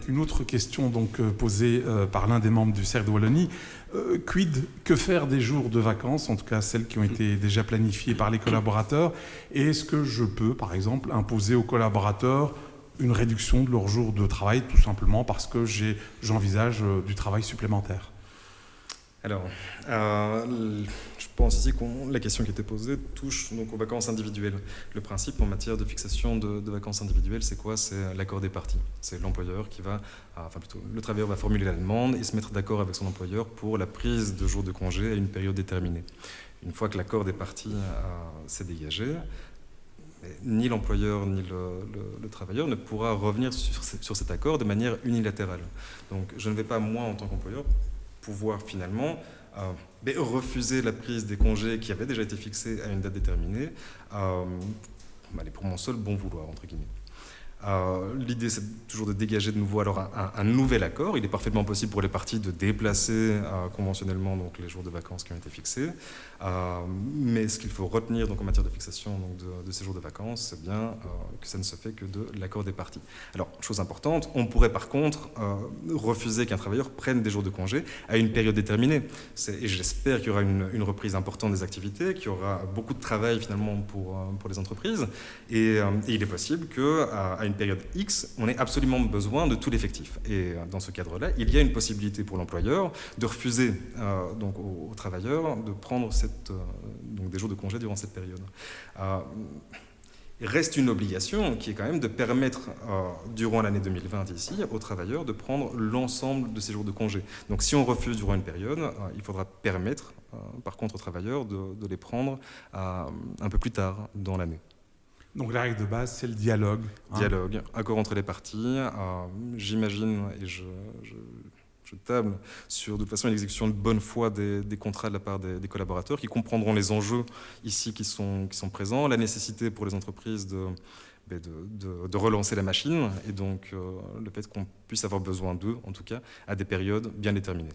avec une autre question donc, posée par l'un des membres du Cercle de Wallonie. Que faire des jours de vacances, en tout cas celles qui ont été déjà planifiées par les collaborateurs? Et est-ce que je peux, par exemple, imposer aux collaborateurs une réduction de leurs jours de travail, tout simplement parce que j'envisage du travail supplémentaire? Alors, je pense ici que la question qui était posée touche donc aux vacances individuelles. Le principe en matière de fixation de vacances individuelles, c'est quoi? C'est l'accord des parties. C'est l'employeur qui va, enfin plutôt, le travailleur va formuler la demande et se mettre d'accord avec son employeur pour la prise de jours de congé à une période déterminée. Une fois que l'accord des parties s'est dégagé, ni l'employeur ni le travailleur ne pourra revenir sur cet accord de manière unilatérale. Donc je ne vais pas, moi, en tant qu'employeur, pouvoir finalement refuser la prise des congés qui avaient déjà été fixés à une date déterminée pour mon seul bon vouloir, entre guillemets. L'idée, c'est toujours de dégager de nouveau alors un nouvel accord. Il est parfaitement possible pour les parties de déplacer conventionnellement donc, les jours de vacances qui ont été fixés. Mais ce qu'il faut retenir donc, en matière de fixation donc, de ces jours de vacances, c'est bien que ça ne se fait que de l'accord des parties. Alors, chose importante, on pourrait par contre refuser qu'un travailleur prenne des jours de congé à une période déterminée. Et j'espère qu'il y aura une reprise importante des activités, qu'il y aura beaucoup de travail finalement pour les entreprises. Et il est possible qu'à une période X, on ait absolument besoin de tout l'effectif. Et dans ce cadre-là, il y a une possibilité pour l'employeur de refuser donc aux travailleurs de prendre donc des jours de congé durant cette période. Il reste une obligation qui est quand même de permettre, durant l'année 2020 ici, aux travailleurs de prendre l'ensemble de ces jours de congé. Donc si on refuse durant une période, il faudra permettre, par contre, aux travailleurs de les prendre un peu plus tard dans l'année. Donc la règle de base, c'est le dialogue. Dialogue, accord entre les parties. J'imagine et je table sur de toute façon une exécution de bonne foi des contrats de la part des collaborateurs qui comprendront les enjeux ici qui sont présents, la nécessité pour les entreprises de relancer la machine et donc le fait qu'on puisse avoir besoin d'eux, en tout cas, à des périodes bien déterminées.